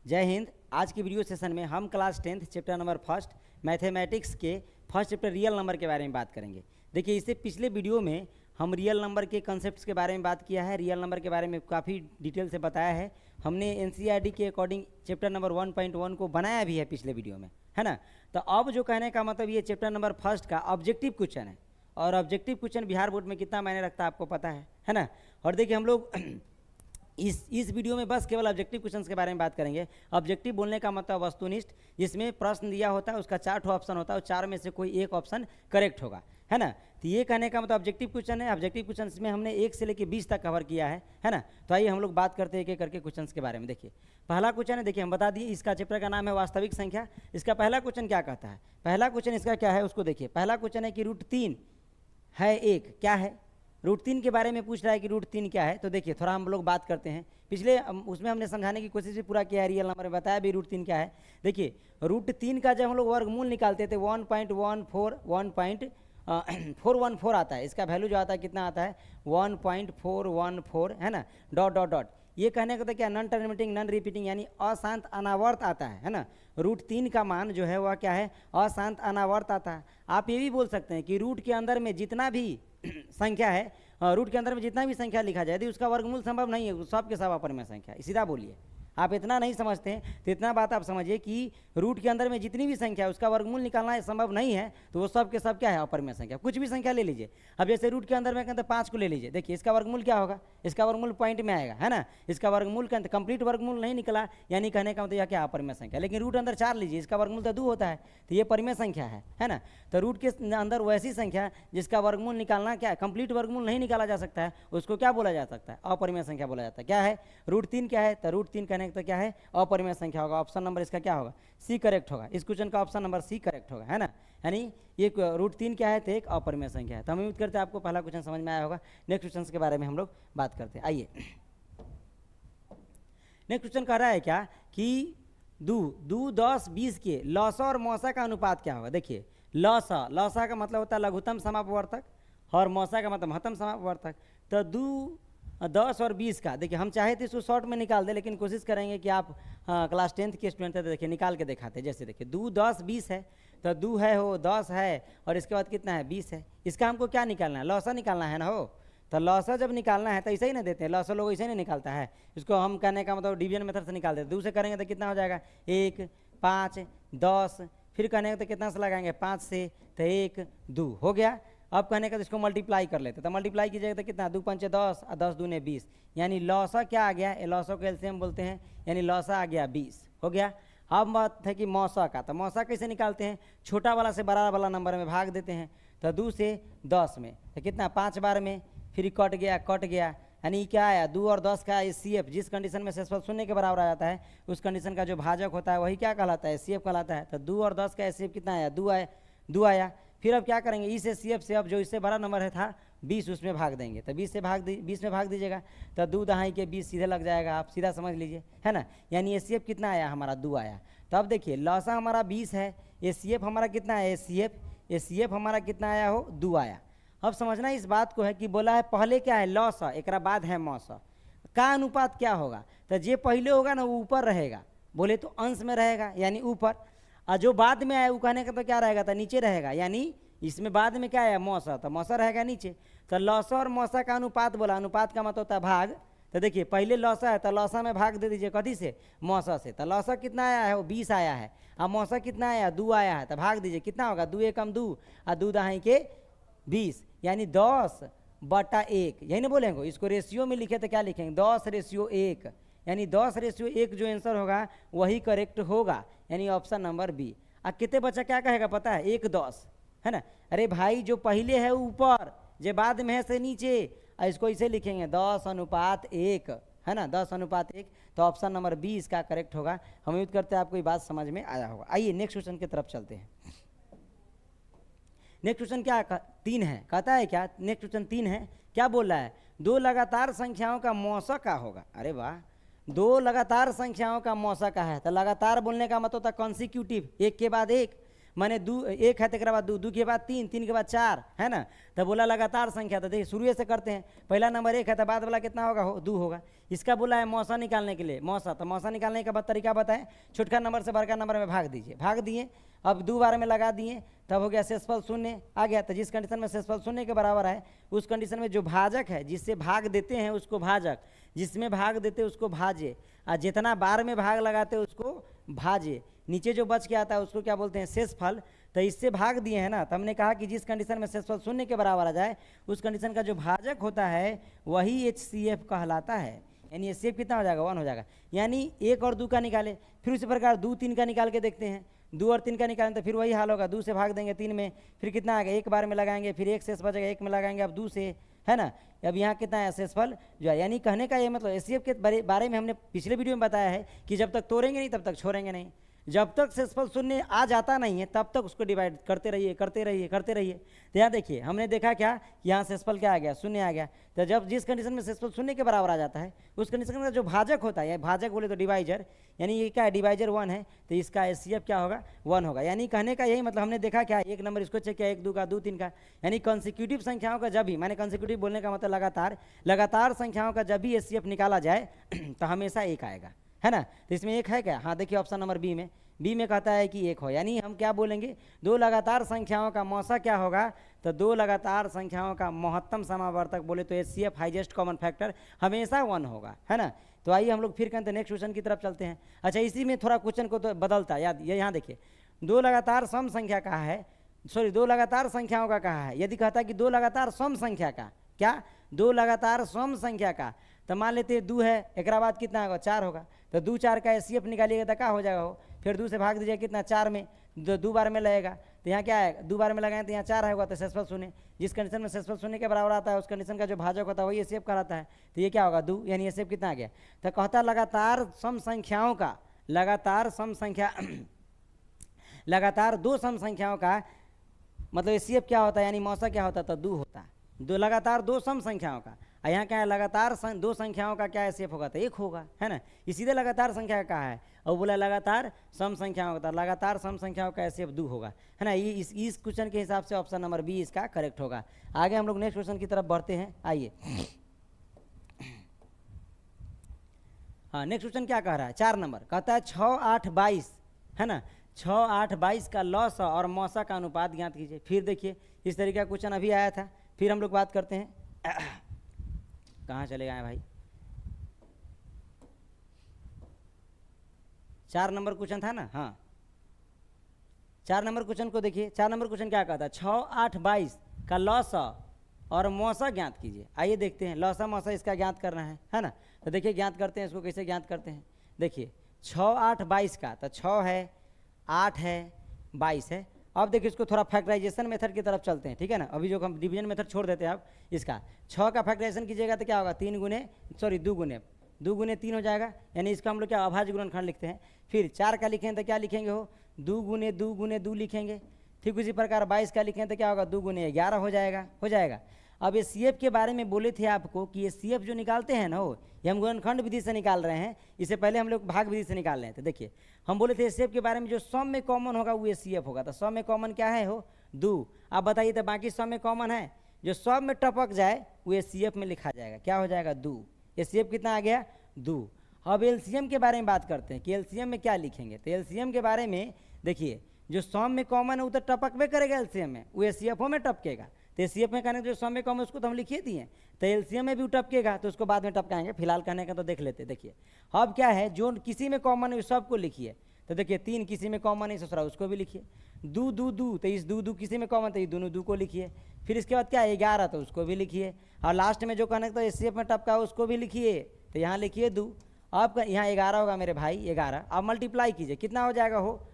जय हिंद। आज की वीडियो सेशन में हम class 10th chapter number first mathematics के फर्स्ट चैप्टर रियल नंबर के बारे में बात करेंगे। देखिए, इससे पिछले वीडियो में हम रियल नंबर के कॉन्सेप्ट्स के बारे में बात किया है, रियल नंबर के बारे में काफ़ी डिटेल से बताया है। हमने एनसीईआरटी के अकॉर्डिंग चैप्टर नंबर 1.1 को बनाया भी है पिछले वीडियो में, है ना। तो अब जो कहने का मतलब ये चैप्टर नंबर फर्स्ट का ऑब्जेक्टिव क्वेश्चन है, और ऑब्जेक्टिव क्वेश्चन बिहार बोर्ड में कितना मायने रखता है आपको पता है ना। और देखिए, हम लोग इस वीडियो में बस केवल ऑब्जेक्टिव क्वेश्चंस के बारे में बात करेंगे। ऑब्जेक्टिव बोलने का मतलब वस्तुनिष्ठ, जिसमें प्रश्न दिया होता है, उसका 4 ऑप्शन होता है, और 4 में से कोई एक ऑप्शन करेक्ट होगा, है ना। तो ये कहने का मतलब ऑब्जेक्टिव क्वेश्चन है। ऑब्जेक्टिव क्वेश्चन में हमने 1 से लेकर 20 तक कवर किया है ना। तो आइए हम लोग बात करते हैं एक एक करके क्वेश्चन के बारे में। देखिए, पहला क्वेश्चन है, देखिए हम बता दिए, इसका चैप्टर का नाम है वास्तविक संख्या। इसका पहला क्वेश्चन क्या कहता है, पहला क्वेश्चन इसका क्या है उसको देखिए। पहला क्वेश्चन है कि √3 है 1, क्या है। √3 के बारे में पूछ रहा है कि √3 क्या है। तो देखिए, थोड़ा हम लोग बात करते हैं। पिछले उसमें हमने समझाने की कोशिश भी पूरा किया है, रियल नंबर में बताया भी √3 क्या है। देखिए, √3 का जब हम लोग वर्गमूल निकालते थे 1.414 आता है। इसका वैल्यू जो आता है कितना आता है 1.414, है ना। डॉट डॉट डॉट, ये कहने का तो क्या, नॉन टर्मिनेटिंग नॉन रिपीटिंग यानी अशांत अनावर्त आता है ना। √3 का मान जो है वह क्या है, अशांत अनावर्त आता है। आप ये भी बोल सकते हैं कि रूट के अंदर में जितना भी संख्या है, रूट के अंदर में जितना भी संख्या लिखा जाए, यदि उसका वर्गमूल संभव नहीं है, सब के सब अपरिमेय संख्या, सीधा बोलिए। आप इतना नहीं समझते हैं तो इतना बात आप समझिए कि रूट के अंदर में जितनी भी संख्या है उसका वर्गमूल निकालना संभव नहीं है, तो वो सब के सब क्या है, अपरिमेय संख्या। कुछ भी संख्या ले लीजिए। अब जैसे रूट के अंदर में कहते हैं 5 को ले लीजिए। देखिए, इसका वर्गमूल क्या होगा, इसका वर्गमूल पॉइंट में आएगा, है ना। इसका वर्गमूल के अंदर कंप्लीट वर्गमूल नहीं निकला, यानी कहने का मतलब यह क्या, अपरिमेय संख्या। लेकिन रूट अंदर 4 लीजिए, इसका वर्गमूल तो 2 होता है, तो ये परिमेय संख्या है ना। तो रूट के अंदर वैसी संख्या जिसका वर्गमूल निकालना क्या है, कंप्लीट वर्गमूल नहीं निकाला जा सकता है, उसको क्या बोला जा सकता है, अपरिमेय संख्या बोला जाता है। क्या है, √3 क्या है, तो √3 कहने का तो क्या है, अपरिमेय संख्या होगा। ऑप्शन नंबर इसका क्या होगा, सी करेक्ट होगा। इस क्वेश्चन का ऑप्शन नंबर सी करेक्ट होगा, है ना। यानी ये √3 क्या है, तो एक अपरिमेय संख्या है। तो हम उम्मीद करते हैं आपको पहला क्वेश्चन समझ में आया होगा। नेक्स्ट क्वेश्चन के बारे में हम लोग बात करते हैं। आइए, नेक्स्ट क्वेश्चन कह रहा है क्या कि 2, 10, 20 के लौसा और मौसा का अनुपात क्या होगा। देखिए, लौसा का मतलब होता है लघुत्तम समापवर्तक, और मौसा का मतलब महत्तम समापवर्तक। तो 2, 10 और 20 का देखिए, हम चाहे तो इसको शॉर्ट में निकाल दें, लेकिन कोशिश करेंगे कि आप क्लास 10th के स्टूडेंट हैं तो देखिए निकाल के दिखाते हैं। जैसे देखिए, 2, 10, 20 है, तो 2 है हो, 10 है, और इसके बाद कितना है, 20 है। इसका हमको क्या निकालना है, लौसा निकालना है ना हो। तो लौसा जब निकालना है तो ऐसे ही ना देते हैं, लौसा लोग ऐसे नहीं निकालता है। इसको हम कहने का मतलब डिवीजन मेथड से निकाल देते हैं। 2 से करेंगे तो कितना हो जाएगा, 1, 5, 10, फिर कहने का तो कितना से लगाएंगे, 5 से, तो 1, 2 हो गया। अब कहने का तो इसको मल्टीप्लाई कर लेते, तो मल्टीप्लाई कीजिएगा तो कितना, 2 पंचे 10 और 10 दूने 20, यानी लौसा क्या आ गया, लौसा को एलसीएम बोलते हैं, यानी लौसा आ गया 20 हो गया। अब बात है कि मौसा का, तो मौसा कैसे निकालते हैं, छोटा वाला से बड़ा वाला नंबर में भाग देते हैं। तो 2 से 10 में तो कितना, 5 बार में, फिर कट गया, यानी क्या आया, 2 और 10 का एचसीएफ, जिस कंडीशन में शेषफल 0 के बराबर आ जाता है, उस कंडीशन का जो भाजक होता है वही क्या कहलाता है, एचसीएफ कहलाता है। तो 2 और 10 का एचसीएफ कितना आया, 2 आया। फिर अब क्या करेंगे, इस एचसीएफ से अब जो इससे बड़ा नंबर है था 20, उसमें भाग देंगे। तो 20 में भाग दीजिएगा, तो 2 दहाई के 20 सीधे लग जाएगा, आप सीधा समझ लीजिए, है ना। यानी एचसीएफ कितना आया हमारा, 2 आया। तो अब देखिए, लौसा हमारा 20 है, एचसीएफ हमारा कितना है, एचसीएफ हमारा कितना आया हो, 2 आया। अब समझना इस बात को है कि बोला है पहले क्या है, लौसा, एक बाद है मौसा का अनुपात क्या होगा। तो जे पहले होगा ना वो ऊपर रहेगा, बोले तो अंश में रहेगा यानी ऊपर, और जो बाद में आया वो कहने का तो क्या रहेगा, तो नीचे रहेगा। यानी इसमें बाद में क्या है, मौसा, तो मौसा रहेगा नीचे। तो लौसा और मौसा का अनुपात बोला, अनुपात का मतलब होता है भाग। तो देखिए, पहले लौसा है तो लौसा में भाग दे दीजिए, कथी से, मौसा से। तो लौसा कितना आया है, वो 20 आया है, और मौसा कितना आया, 2 आया है। तो भाग दीजिए, कितना होगा, 2 एकम 2 और 2 दहाई के 20, यानी 10/1, यही ना बोलेंगे। इसको रेशियो में लिखे तो क्या लिखेंगे, 10:1, यानी 10:1 जो आंसर होगा वही करेक्ट होगा, यानी ऑप्शन नंबर बी। अब कितने बच्चा क्या कहेगा पता है, 1, 10, है ना। अरे भाई, जो पहले है ऊपर, जो बाद में है से नीचे, इसको इसे लिखेंगे 10:1, है ना, 10:1। तो ऑप्शन नंबर बी इसका करेक्ट होगा। हम उम्मीद करते हैं आपको ये बात समझ में आया होगा। आइए नेक्स्ट क्वेश्चन की तरफ चलते हैं। नेक्स्ट क्वेश्चन क्या 3 है, कहता है क्या, नेक्स्ट क्वेश्चन 3 है, क्या बोल रहा है, 2 लगातार संख्याओं का मौसा का होगा। अरे वाह, 2 लगातार संख्याओं का मौसा का है। तो लगातार बोलने का मतलब होता है कॉन्सिक्यूटिव, एक के बाद एक, माने दू एक है, तेरा बाद दू, दू के बाद तीन, तीन के बाद चार, है ना। तब बोला लगातार संख्या, तो देखिए शुरू से करते हैं। पहला नंबर एक है तो बाद वाला कितना होगा, दू होगा। इसका बोला है मौसा निकालने के लिए, मौसा, तो मौसा निकालने का तरीका बताएं, छोटका नंबर से बड़का नंबर में भाग दीजिए, भाग दिए, अब दो बार में लगा दिए, तब हो गया शेषफल शून्य आ गया। तो जिस कंडीशन में शेषफल शून्य के बराबर है उस कंडीशन में जो भाजक है, जिससे भाग देते हैं उसको भाजक, जिसमें भाग देते हैं उसको भाजे, और जितना बार में भाग लगाते हैं उसको भाजे। नीचे जो बच के आता है उसको क्या बोलते हैं, शेषफल। तो इससे भाग दिए हैं ना, तो हमने कहा कि जिस कंडीशन में शेषफल शून्य के बराबर आ जाए उस कंडीशन का जो भाजक होता है वही HCF कहलाता है। यानी HCF कितना हो जाएगा, 1 हो जाएगा। यानी एक और दो का निकाले, फिर उसी प्रकार दो तीन का निकाल के देखते हैं, दो और तीन का निकालें तो फिर वही हाल होगा, दो से भाग देंगे तीन में, फिर कितना आएगा, एक बार में लगाएंगे, फिर एक शेष बचेगा, एक में लगाएंगे, अब दो से, है ना। अब यहाँ कितना है शेषफल जो है, यानी कहने का ये मतलब HCF के बारे में हमने पिछले वीडियो में बताया है कि जब तक तोड़ेंगे नहीं तब तक छोड़ेंगे नहीं, जब तक शेषफल शून्य आ जाता नहीं है तब तक उसको डिवाइड करते रहिए, करते रहिए, करते रहिए। तो यहाँ देखिए हमने देखा क्या, यहाँ शेषफल क्या आ गया, शून्य आ गया। तो जब जिस कंडीशन में शेषफल शून्य के बराबर आ जाता है उस कंडीशन का जो भाजक होता है, भाजक बोले तो डिवाइजर, यानी ये क्या है, डिवाइजर 1 है, तो इसका HCF क्या होगा, 1 होगा। यानी कहने का यही मतलब हमने देखा क्या, एक नंबर इसको चेक किया, एक दो का, दो तीन का, यानी कंसेक्यूटिव संख्याओं का जब भी, मैंने कंसेक्यूटिव बोलने का मतलब लगातार, लगातार संख्याओं का जब भी HCF निकाला जाए तो हमेशा एक आएगा, है ना। तो इसमें एक है क्या, हाँ देखिए ऑप्शन नंबर बी में कहता है कि एक हो। यानी हम क्या बोलेंगे, दो लगातार संख्याओं का मौसा क्या होगा, तो दो लगातार संख्याओं का महत्तम समावर्तक बोले तो HCF हाईएस्ट कॉमन फैक्टर हमेशा 1 होगा, है ना। तो आइए हम लोग फिर कहते हैं नेक्स्ट क्वेश्चन की तरफ चलते हैं। अच्छा, इसी में थोड़ा क्वेश्चन को तो बदलता है, याद ये यहाँ देखिए, दो लगातार सम संख्या का है, सॉरी दो लगातार संख्याओं का कहा है। यदि कहता है कि दो लगातार सम संख्या का, क्या, दो लगातार सम संख्या का, तो मान लेते हैं दो है, एक बाद कितना होगा, 4 होगा। तो दो 4 का HCF निकालिएगा तो क्या हो जाएगा, हो फिर दो से भाग दीजिए कितना, 4 में, दो बार में लगेगा, तो यहाँ क्या है, दो बार में लगाएं तो यहाँ 4 आएगा, तो शेषफल शून्य, जिस कंडीशन में शेषफल शून्य के बराबर आता है उस कंडीशन का जो भाजक होता है वही HCF कहलाता है। तो ये क्या होगा, 2, यानी HCF कितना आ गया। तो कहता लगातार सम संख्याओं का, लगातार सम संख्या लगातार दो सम संख्याओं का मतलब HCF क्या होता है, यानी मौसा क्या होता है, तो 2 होता है, दो लगातार दो सम संख्याओं का। यहाँ क्या है, लगातार दो संख्याओं का क्या HCF होगा, तो 1 होगा, है ना। इसीलिए लगातार संख्या का कहा है, और बोला लगातार सम संख्याओं का, लगातार सम संख्याओं का HCF 2 होगा, है ना। ये इस क्वेश्चन के हिसाब से ऑप्शन नंबर बी इसका करेक्ट होगा। आगे हम लोग नेक्स्ट क्वेश्चन की तरफ बढ़ते हैं, आइए। हाँ, नेक्स्ट क्वेश्चन क्या कह रहा है, 4 नंबर कहता है 6, 8, 22, है ना। 6, 8, 22 का लॉस और मौसा का अनुपात ज्ञात कीजिए। फिर देखिए इस तरीके का क्वेश्चन अभी आया था, फिर हम लोग बात करते हैं। कहाँ चले गए भाई, 4 नंबर क्वेश्चन था ना, हाँ 4 नंबर क्वेश्चन को देखिए। 4 नंबर क्वेश्चन क्या कहता है, 6, 8, 22 का लॉस और मौसा ज्ञात कीजिए। आइए देखते हैं, लॉसा मौसा इसका ज्ञात करना है ना। तो देखिए ज्ञात करते हैं, इसको कैसे ज्ञात करते हैं। देखिए 6, 8, 22 का, तो 6 है, 8 है, 22 है। अब देखिए इसको थोड़ा फैक्टराइजेशन मेथड की तरफ चलते हैं, ठीक है ना। अभी जो हम डिवीजन मेथड छोड़ देते हैं, अब इसका 6 का फैक्टराइजेशन कीजिएगा तो क्या होगा, 2 गुने 3 हो जाएगा, यानी इसका हम लोग क्या अभाज्य गुणनखंड लिखते हैं। फिर 4 का लिखें तो क्या लिखेंगे, हो 2 गुने 2 लिखेंगे। ठीक उसी प्रकार 22 का लिखें तो क्या होगा, 2 गुने 11 हो जाएगा। अब HCF के बारे में बोले थे आपको कि HCF जो निकालते हैं ना, हो ये हम गुणनखंड विधि से निकाल रहे हैं, इससे पहले हम लोग भाग विधि से निकाल रहे थे। देखिए हम बोले थे HCF के बारे में जो सम में कॉमन होगा वो HCF होगा। तो सम में कॉमन क्या है, हो 2। आप बताइए तो बाकी सम में कॉमन है, जो सब में टपक जाए वो HCF में लिखा जाएगा, क्या हो जाएगा, 2। HCF कितना आ गया, 2। अब LCM के बारे में बात करते हैं कि LCM में क्या लिखेंगे। तो LCM के बारे में देखिए, जो सम में कॉमन है वो तो टपकबे करेगा LCM में, वो HCF में टपकेगा। तो HCF में कहने जो सम में कॉमन उसको तो हम लिखिए दिए, तो LCM में भी टपकेगा, तो उसको बाद में टपकाएंगे, फिलहाल कहने का तो देख लेते। देखिए अब क्या है, जो किसी में कॉमन है सबको लिखिए। तो देखिए 3 किसी में कॉमन है, ससुरा उसको भी लिखिए। 2 तो इस 2 किसी में कॉमन, तो ये दोनों 2 को लिखिए। फिर इसके बाद क्या है, 11 तो उसको भी लिखिए, और लास्ट में जो कहने तो HCF में टपका उसको भी लिखिए, तो यहाँ लिखिए 2। आपका यहाँ 11 होगा मेरे भाई, 11। अब मल्टीप्लाई कीजिए, कितना हो जाएगा, हो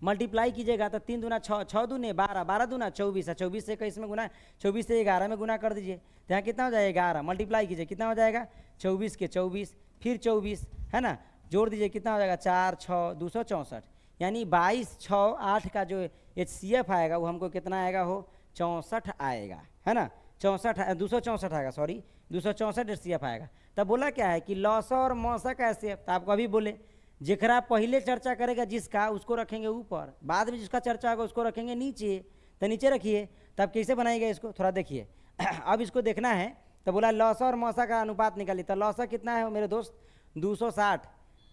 मल्टीप्लाई कीजिएगा तो 3 दूना 6, 6 दूने 12, 12 दूना 24, 24 से 21 में गुना, 24 से 11 में गुना कर दीजिए, तो यहाँ कितना हो जाएगा, 11। मल्टीप्लाई कीजिए, कितना हो जाएगा, 24 के 24, फिर 24, है ना, जोड़ दीजिए, कितना हो जाएगा, 4, 6, 264, यानी 22, 6, 8 का जो HCF आएगा वो हमको कितना आएगा, हो 64 आएगा, है ना। 264 आएगा, सॉरी 264 HCF आएगा। तब बोला क्या है कि लॉसा और मौसा का HCF, तो आपको अभी बोले जेकरा पहले चर्चा करेगा जिसका उसको रखेंगे ऊपर, बाद में जिसका चर्चा होगा उसको रखेंगे नीचे। तो नीचे रखिए, तब कैसे बनाएगा इसको थोड़ा देखिए। अब इसको देखना है तो बोला लौसा और मौसा का अनुपात निकालिए। तो लौसा कितना है मेरे दोस्त? 260,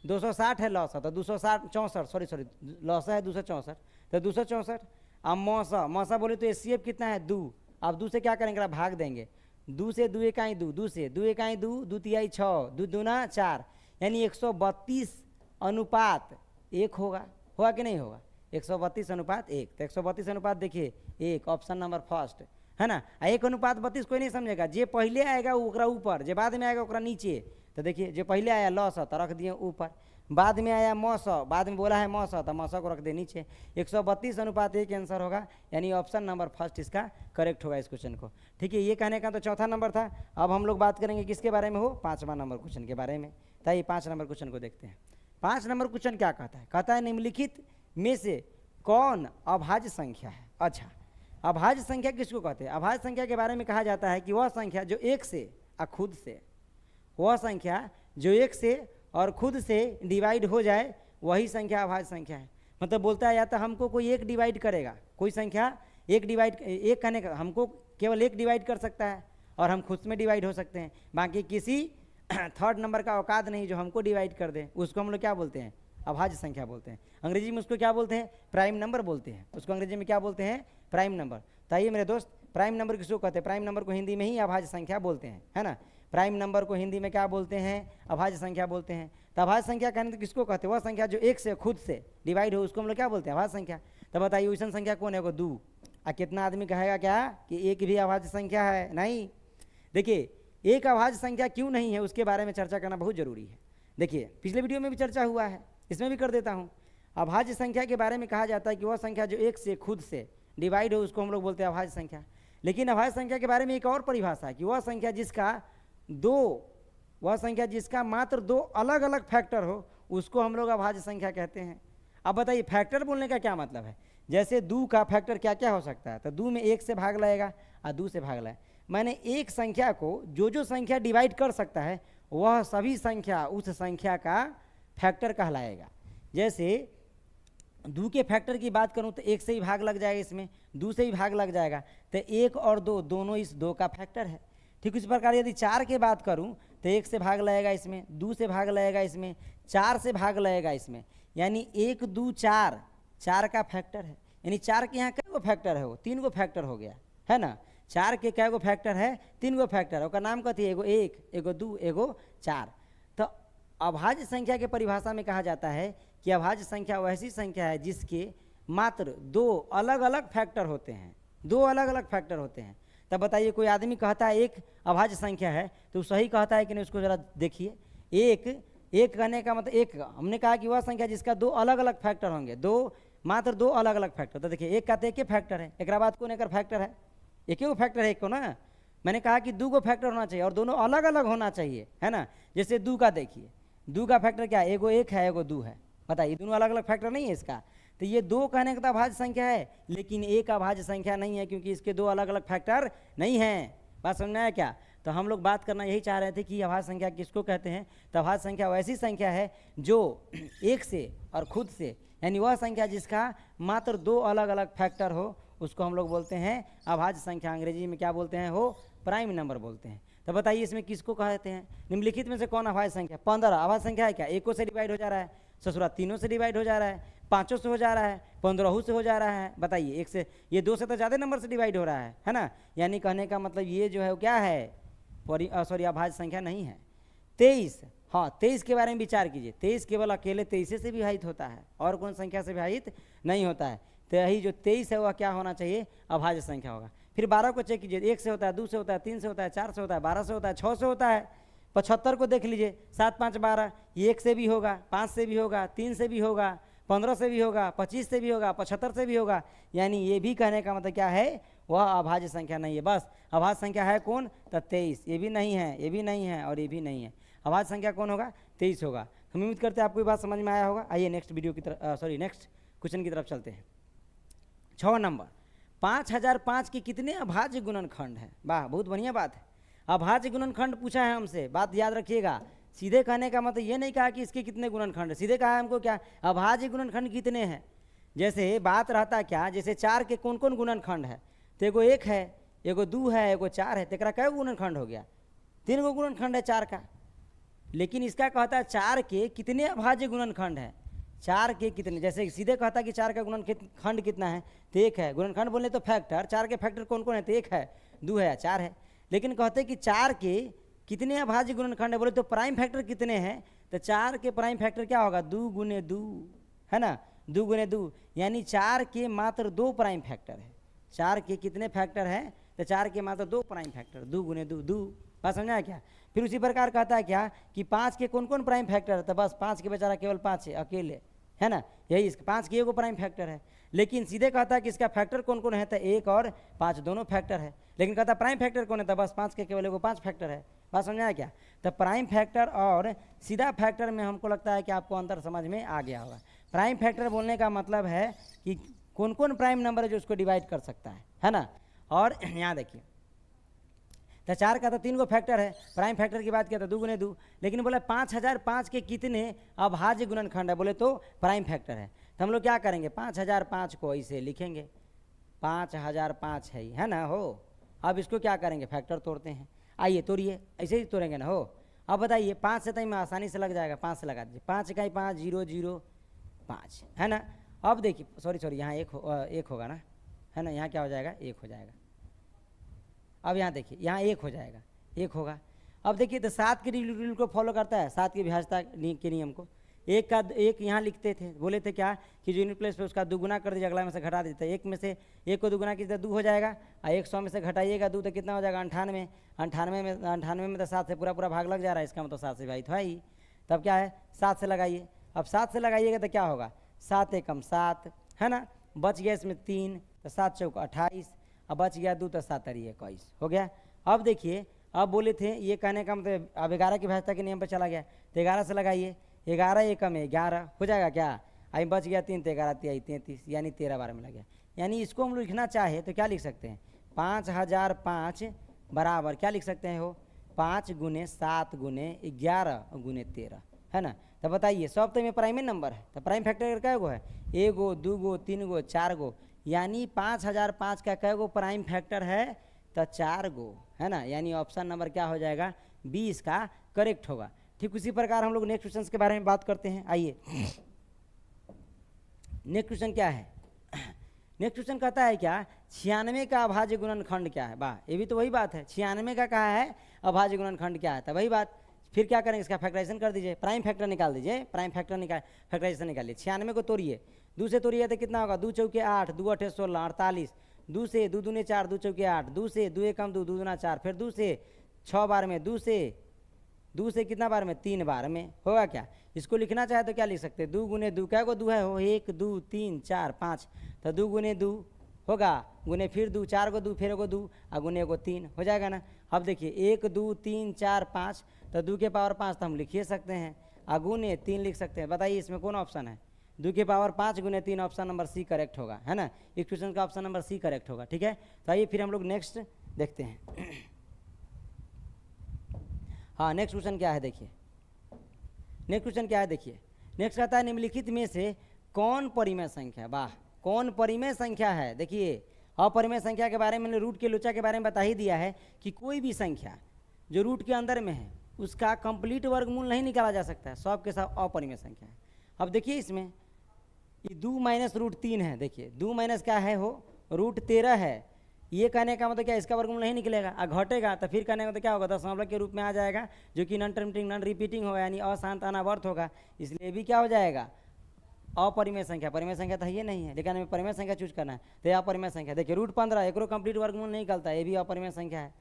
260 है लौसा, तो 260 64 सॉरी लौसा है 264, तो 264। अब मौसा, मौसा बोले तो एचसीएफ कितना है? 2। अब 2 से क्या करेंगे? भाग देंगे। 2 से 2 इकाई 2, 2 से 2 इकाई 2, 2 तिहाई 6, 2 दूना 4, यानी 132 अनुपात 1 होगा कि नहीं होगा? 132 अनुपात 1। तो 132 अनुपात देखिए 1, ऑप्शन नंबर फर्स्ट है ना। 1 अनुपात 32 कोई नहीं समझेगा, जे पहले आएगा ओकरा ऊपर, जे बाद में आएगा ओकरा नीचे। तो देखिए जो पहले आया लौसा तो रख दिए ऊपर, बाद में आया मौसा, बाद में बोला है मौसा तो मौसा को रख दे नीचे। 132 अनुपात 1 आंसर होगा, यानी ऑप्शन नंबर फर्स्ट इसका करेक्ट होगा इस क्वेश्चन को। ठीक है, ये कहने का तो चौथा नंबर था। अब हम लोग बात करेंगे किसके बारे में हो? 5वां नंबर क्वेश्चन के बारे में। ताइए 5 नंबर क्वेश्चन को देखते हैं। 5 नंबर क्वेश्चन क्या कहता है? कहता है निम्नलिखित में से कौन अभाज्य संख्या है? अच्छा, अभाज्य संख्या किसको कहते हैं? अभाज्य संख्या के बारे में कहा जाता है कि वह संख्या जो 1 से और खुद से, वह संख्या जो 1 से और खुद से डिवाइड हो जाए वही संख्या अभाज्य संख्या है। मतलब बोलता है या तो हमको कोई 1 डिवाइड करेगा, कोई संख्या 1 कहने का हमको केवल 1 डिवाइड कर सकता है और हम खुद में डिवाइड हो सकते हैं, बाकी किसी थर्ड नंबर का औकात नहीं जो हमको डिवाइड कर दे, उसको हम लोग क्या बोलते हैं? अभाज्य संख्या बोलते हैं। अंग्रेजी में उसको क्या बोलते हैं? प्राइम नंबर बोलते हैं। उसको अंग्रेजी में क्या बोलते हैं? Prime number. तो आइए मेरे दोस्त, प्राइम नंबर किसको कहते हैं? प्राइम नंबर को हिंदी में ही अभाज्य संख्या बोलते हैं, है ना। प्राइम नंबर को हिंदी में क्या बोलते हैं? अभाज्य संख्या बोलते हैं। तो अभाज्य संख्या कहने तो किसको कहते हैं? वह संख्या जो 1 से खुद से डिवाइड हो उसको हम लोग क्या बोलते हैं? अभाज्य संख्या। तो बताइए वैसन संख्या कौन है? वो 2। और कितना आदमी कहेगा क्या कि 1 भी अभाज्य संख्या है? नहीं। देखिए, एक अभाज्य संख्या क्यों नहीं है उसके बारे में चर्चा करना बहुत जरूरी है। देखिए पिछले वीडियो में भी चर्चा हुआ है, इसमें भी कर देता हूँ। अभाज्य संख्या के बारे में कहा जाता है कि वह संख्या जो 1 से खुद से डिवाइड हो उसको हम लोग बोलते हैं अभाज्य संख्या। लेकिन अभाज्य संख्या के बारे में एक और परिभाषा है कि वह संख्या जिसका मात्र 2 अलग अलग फैक्टर हो उसको हम लोग अभाज्य संख्या कहते हैं। अब बताइए फैक्टर बोलने का क्या मतलब है? जैसे 2 का फैक्टर क्या क्या हो सकता है? तो 2 में 1 से भाग लगेगा और 2 से भाग लगेगा। मैंने एक संख्या को जो संख्या डिवाइड कर सकता है वह सभी संख्या उस संख्या का फैक्टर कहलाएगा। जैसे 2 के फैक्टर की बात करूं तो 1 से ही भाग लग जाएगा, इसमें 2 से ही भाग लग जाएगा, तो 1 और 2 दोनों इस 2 का फैक्टर है। ठीक इस प्रकार यदि 4 की बात करूं तो 1 से भाग लगेगा इसमें, 2 से भाग लगेगा इसमें, 4 से भाग लगेगा इसमें, यानी 1 2 4 4 का फैक्टर है। यानी 4 के यहाँ कै गो फैक्टर है? वो 3 गो फैक्टर हो गया, है ना। 4 के कै गो फैक्टर है? 3 गो फैक्टर है। उसका नाम कथी है? एगो 1, एगो 2, एगो 4। तो अभाज्य संख्या के परिभाषा में कहा जाता है कि अभाज्य संख्या वैसी संख्या है जिसके मात्र 2 अलग अलग फैक्टर होते हैं, 2 अलग अलग फैक्टर होते हैं। तब बताइए कोई आदमी कहता है 1 अभाज्य संख्या है तो सही कहता है कि नहीं? उसको जरा देखिए। एक कहने का मतलब एक, हमने कहा कि वह संख्या जिसका 2 अलग अलग फैक्टर होंगे, मात्र 2 अलग अलग फैक्टर। तो देखिए 1 का तो 1 फैक्टर है, एक बाद कौन एक फैक्टर है? एक ही फैक्टर है एक को ना। मैंने कहा कि 2 गो फैक्टर होना चाहिए और दोनों अलग अलग होना चाहिए, है ना। जैसे 2 का देखिए, 2 का फैक्टर क्या है? एगो 1 है, एगो 2 है। बताइए दोनों अलग अलग फैक्टर नहीं है इसका। तो ये 2 कहने का तो अभाज्य संख्या है, लेकिन 1 अभाज्य संख्या नहीं है क्योंकि इसके 2 अलग अलग फैक्टर नहीं हैं। बात समझ में आया क्या? तो हम लोग बात करना यही चाह रहे थे कि अभाज्य संख्या किसको कहते हैं। तो अभाज्य संख्या वैसी संख्या है जो 1 से और खुद से, यानी वह संख्या जिसका मात्र 2 अलग अलग फैक्टर हो उसको हम लोग बोलते हैं अभाज्य संख्या। अंग्रेजी में क्या बोलते हैं? वो प्राइम नंबर बोलते हैं। तो बताइए इसमें किसको कहते हैं? निम्नलिखित में से कौन अभाज्य संख्या? 15 अभाज्य संख्या है क्या? 1 से डिवाइड हो जा रहा है, ससुरा 3 से डिवाइड हो जा रहा है, 5 से हो जा रहा है, 15 से हो जा रहा है। बताइए 1 से, ये 2 से तो ज़्यादा नंबर से डिवाइड हो रहा है ना। यानी कहने का मतलब ये जो है वो क्या है? अभाज्य संख्या नहीं है। 23, हाँ 23 के बारे में विचार कीजिए। 23 केवल अकेले 23 से विभाजित होता है और कौन संख्या से विभाजित नहीं होता है। तो यही जो 23 है वह क्या होना चाहिए? अभाज्य संख्या होगा। फिर 12 को चेक कीजिए, 1 से होता है, 2 से होता है, 3 से होता है, 4 से होता है, 12 से होता है, 6 से होता है। 75 को देख लीजिए, 7 5 12, ये 1 से भी होगा, 5 से भी होगा, 3 से भी होगा, 15 से भी होगा, 25 से भी होगा, 75 से भी होगा। यानी ये भी कहने का मतलब क्या है? वह अभाज्य संख्या नहीं है। बस अभाज्य संख्या है कौन? तो 23। ये भी नहीं है, ये भी नहीं है और ये भी नहीं है। अभाज्य संख्या कौन होगा? 23 होगा। हम उम्मीद करते हैं आपको ये बात समझ में आया होगा। आइए नेक्स्ट क्वेश्चन की तरफ चलते हैं। 6 नंबर, 5005 के कितने अभाज्य गुणनखंड हैं? वाह, बहुत बढ़िया बात है। अभाज्य गुणनखंड पूछा है हमसे, बात याद रखिएगा। सीधे कहने का मतलब ये नहीं कहा कि इसके कितने गुणनखंड है, सीधे कहा हमको क्या अभाज्य गुणनखंड कितने हैं। जैसे बात रहता क्या, जैसे 4 के कौन कौन गुणनखंड है, तो एगो 1 है, एगो 2 है, एगो 4 है, तेरा कै गुणनखंड हो गया, 3 गो गुणनखंड है 4 का। लेकिन इसका कहता है 4 के कितने अभाज्य गुणनखंड है, 4 के कितने, जैसे सीधे कहता कि 4 का गुणनखंड कितना है, तो 1 है। गुणनखंड बोले तो फैक्टर, 4 के फैक्टर कौन कौन है, तो 1 है, 2 है, 4 है। लेकिन कहते कि 4 के कितने अभाज्य गुणनखंड है, बोले तो प्राइम फैक्टर कितने हैं, तो 4 के प्राइम फैक्टर क्या होगा, 2 गुने 2 है ना, 2 गुने 2, यानी 4 के मात्र 2 प्राइम फैक्टर है। 4 के कितने फैक्टर हैं, तो 4 के मात्र 2 प्राइम फैक्टर, 2 गुने 2 2। बात समझा क्या। फिर उसी प्रकार कहता है क्या कि 5 के कौन कौन प्राइम फैक्टर है, तो बस 5 के बेचारा केवल 5 है अकेले, है ना, यही इसका 5 के एगो प्राइम फैक्टर है। लेकिन सीधे कहता है कि इसका फैक्टर कौन कौन है, तो 1 और 5 दोनों फैक्टर है। लेकिन कहता प्राइम फैक्टर कौन है, तो बस 5 के केवल एगो 5 फैक्टर है। बात समझा क्या। तो प्राइम फैक्टर और सीधा फैक्टर में हमको लगता है कि आपको अंतर समझ में आ गया होगा। प्राइम फैक्टर बोलने का मतलब है कि कौन कौन प्राइम नंबर है जो उसको डिवाइड कर सकता है ना। और यहाँ देखिए, तो 4 का तो 3 गो फैक्टर है, प्राइम फैक्टर की बात किया तो 2 गुने 2। लेकिन बोले 5005 के कितने अभाज्य गुणनखंड है, बोले तो प्राइम फैक्टर है। तो हम लोग क्या करेंगे, 5005 को ऐसे लिखेंगे, 5005 है ना हो। अब इसको क्या करेंगे, फैक्टर तोड़ते हैं। आइए तोड़िए, ऐसे ही तोड़ेंगे ना हो। अब बताइए 5 से तो में आसानी से लग जाएगा, 5 से लगा दीजिए, 5 इकाई 5 0 0 5 है ना। अब देखिए सॉरी यहाँ एक होगा ना, है ना, यहाँ क्या हो जाएगा, 1 हो जाएगा। अब यहाँ देखिए, यहाँ 1 हो जाएगा, 1 होगा। अब देखिए तो 7 के रूल को फॉलो करता है, 7 की विभाज्यता के नियम को। 1 का 1 यहाँ लिखते थे, बोले थे क्या कि जो यूनिट प्लेस पे उसका दुगुना कर दीजिए, अगला में से घटा दीजिए। 1 में से 1 को दुगुना कीजिए 2 हो जाएगा, और 100 में से घटाइएगा 2 तो कितना हो जाएगा, 98। 98 में तो 7 से पूरा भाग लग जा रहा है, इसका मतलब 7 से भाई तो है ही। तब क्या है, 7 से लगाइए। अब 7 से लगाइएगा तो क्या होगा, 7 एकम 7 है ना, बच गया इसमें 3, तो 7 चौक 28, अब बच गया 2 तो 7 और 21 हो गया। अब देखिए, अब बोले थे ये कहने का मतलब अब 11 की विभाज्यता के नियम पर चला गया, तो 11 से लगाइए, 11 एकम 11 हो जाएगा क्या, अभी बच गया 3 तो 11 3 33, यानी 13 12 में लग गया। यानी इसको हम लोग लिखना चाहे तो क्या लिख सकते हैं, 5005 बराबर क्या लिख सकते हैं हो, 5 गुने 7 गुने 11 गुने 13 है ना। तो बताइए सब तो में प्राइम नंबर है, तो प्राइम फैक्टर कै गो है, 1 गो 2 गो 3 गो 4 गो, यानी 5005 का कै गो प्राइम फैक्टर है, तो 4 गो है ना। यानी ऑप्शन नंबर क्या हो जाएगा, 20 का करेक्ट होगा। ठीक उसी प्रकार हम लोग नेक्स्ट क्वेश्चन के बारे में बात करते हैं। आइए नेक्स्ट क्वेश्चन क्या है, नेक्स्ट क्वेश्चन कहता है क्या, 96 का अभाज्य गुणनखंड क्या है। वाह, ये भी तो वही बात है, 96 का कहा है अभाज्य गुणनखंड क्या है, तो वही बात। फिर क्या करेंगे, इसका फैक्टराइजेशन कर दीजिए, प्राइम फैक्टर निकाल दीजिए, प्राइम फैक्टर फैक्टराइजेशन निकालिए। 96 को तोड़िए, 2 से तोड़िए तो कितना होगा, 2 चौके 8, 2 8 16 48, 2 से 2 दूने 4, 2 चौके 8, 2 से 2 एकम 2, 2 दूना 4, फिर 2 से 6 बार में, 2 से कितना बार में, 3 बार में होगा क्या। इसको लिखना चाहे तो क्या लिख सकते हैं, 2 गुने 2 क्या को 2 है हो, 1 2 3 4 5, तो 2 गुने 2 होगा, गुने फिर 2 4 को 2 फिर एगो 2 और गुने एगो 3 हो जाएगा ना। अब देखिए 1 2 3 4 5, तो 2 के पावर 5 तो हम लिख ही सकते हैं, और गुने 3 लिख सकते हैं। बताइए इसमें कौन ऑप्शन है, 2 के पावर 5 गुने 3, ऑप्शन नंबर सी करेक्ट होगा, है ना। इस क्वेश्चन का ऑप्शन नंबर सी करेक्ट होगा। ठीक है, तो आइए फिर हम लोग नेक्स्ट देखते हैं। हाँ नेक्स्ट क्वेश्चन क्या है, देखिए नेक्स्ट क्वेश्चन क्या है, देखिए नेक्स्ट कहता है निम्नलिखित में से कौन परिमेय संख्या, वाह कौन परिमेय संख्या है। देखिए अपरिमेय संख्या के बारे में, रूट के लोचा के बारे में बता ही दिया है कि कोई भी संख्या जो रूट के अंदर में है उसका कंप्लीट वर्गमूल नहीं निकाला जा सकता है, सब के सब अपरिमेय संख्या है। अब देखिए इसमें ये 2 माइनस रूट 3 है, देखिए 2 माइनस क्या है हो, रूट 13 है। ये कहने का मतलब क्या, इसका वर्गमूल नहीं निकलेगा, घटेगा तो फिर कहने का मतलब क्या होगा, दशमलव के रूप में आ जाएगा, जो कि नॉन टर्मिनेटिंग नॉन रिपीटिंग होगा, यानी अशांत अनावर्त होगा, इसलिए भी क्या हो जाएगा, अपरिमेय संख्या। परिमेय संख्या तो ये नहीं है, लेकिन हमें परिमेय संख्या चूज करना है, तो यह अपरिमेय संख्या। देखिए रूट 15 एक कंप्लीट वर्गमूल नहीं निकलता, ये भी अपरिमेय संख्या है।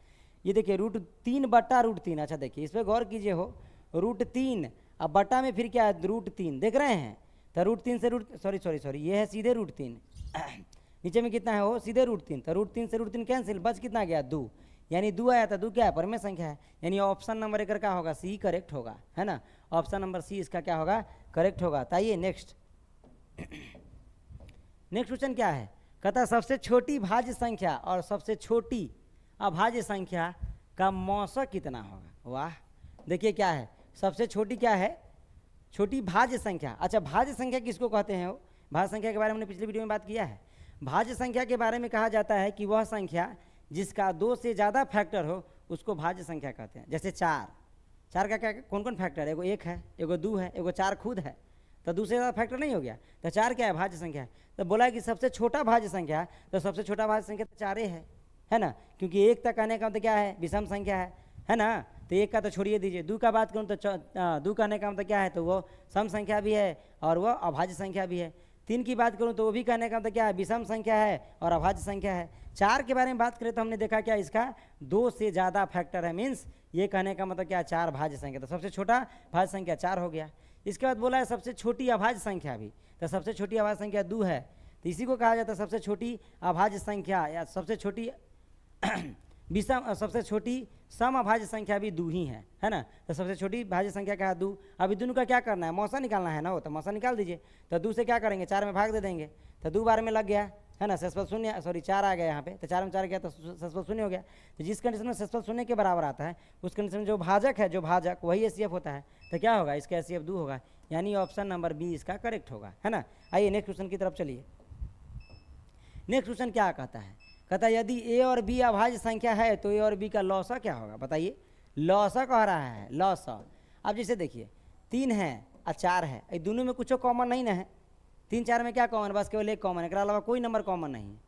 ये देखिए रूट 3 बट्टा रूट 3, अच्छा देखिए इस पर गौर कीजिए हो, रूट 3 अब बट्टा में फिर क्या है, रूट 3 देख रहे हैं, तो रूट 3 से रूट सॉरी ये है सीधे रूट 3 नीचे में कितना है हो, सीधे रूट 3, तो रूट 3 से रूट 3 कैंसिल, बच कितना गया 2, यानी 2 आया था, 2 क्या है परिमेय संख्या है, यानी ऑप्शन नंबर एक क्या होगा, सी करेक्ट होगा, है ना। ऑप्शन नंबर सी इसका क्या होगा, करेक्ट होगा। तो आइए नेक्स्ट क्वेश्चन क्या है, कहता सबसे छोटी भाज्य संख्या और सबसे छोटी अभाज्य संख्या का मौसक कितना होगा। वाह देखिए क्या है, सबसे छोटी क्या है, छोटी भाज्य संख्या। अच्छा, भाज्य संख्या किसको कहते हैं? वो भाज्य संख्या के बारे में हमने पिछले वीडियो में बात किया है। भाज्य संख्या के बारे में कहा जाता है कि वह संख्या जिसका 2 से ज़्यादा फैक्टर हो उसको भाज्य संख्या कहते हैं। जैसे 4 का क्या कौन कौन फैक्टर है? एगो 1 है, एगो 2 है, एगो 4 खुद है, तो 2 से ज़्यादा फैक्टर नहीं हो गया, तो 4 क्या है? भाज्य संख्या है। तो बोला कि सबसे छोटा भाज्य संख्या है, तो सबसे छोटा भाज्य संख्या तो 4 है ना, क्योंकि 1 तक कहने का मतलब क्या है? विषम संख्या है ना। तो 1 का तो छोड़िए दीजिए, 2 का बात करूँ तो 2 कहने का मतलब क्या है? तो वो सम संख्या भी है और वह अभाज्य संख्या भी है। 3 की बात करूँ तो वो भी कहने का मतलब क्या है? विषम संख्या है और अभाज्य संख्या है। 4 के बारे में बात करें तो हमने देखा क्या, इसका 2 से ज़्यादा फैक्टर है, मीन्स ये कहने का मतलब क्या है? 4 भाज्य संख्या। तो सबसे छोटा भाज्य संख्या 4 हो गया। इसके बाद बोला है सबसे छोटी अभाज्य संख्या भी, तो सबसे छोटी अभाज्य संख्या 2 है, तो इसी को कहा जाता है सबसे छोटी अभाज्य संख्या या सबसे छोटी विषम, सबसे छोटी सम अभाज्य संख्या भी 2 ही है ना। तो सबसे छोटी भाज्य संख्या क्या है? 2। अभी दोनों का क्या करना है? मौसा निकालना है ना, हो तो मौसा निकाल दीजिए। तो 2 से क्या करेंगे? 4 में भाग दे देंगे, तो 2 बार में लग गया है ना, शेषफल शून्य, सॉरी 4 आ गया यहाँ पे, तो 4 में 4 गया तो शेषफल शून्य हो गया। तो जिस कंडीशन में शेषफल शून्य के बराबर आता है उस कंडीशन में जो भाजक है, जो भाजक वही एचसीएफ होता है, तो क्या होगा? इसका एचसीएफ 2 होगा, यानी ऑप्शन नंबर बी इसका करेक्ट होगा, है ना। आइए नेक्स्ट क्वेश्चन की तरफ चलिए। नेक्स्ट क्वेश्चन क्या कहता है? कहता है यदि ए और बी अभाज्य संख्या है तो ए और बी का लॉसा क्या होगा? बताइए, लॉसा कह रहा है, लॉसा। अब जैसे देखिए 3 है और 4 है, ये दोनों में कुछ कॉमन नहीं ना है। 3 4 में क्या कॉमन? बस केवल एक कॉमन है, इसके अलावा कोई नंबर कॉमन नहीं है।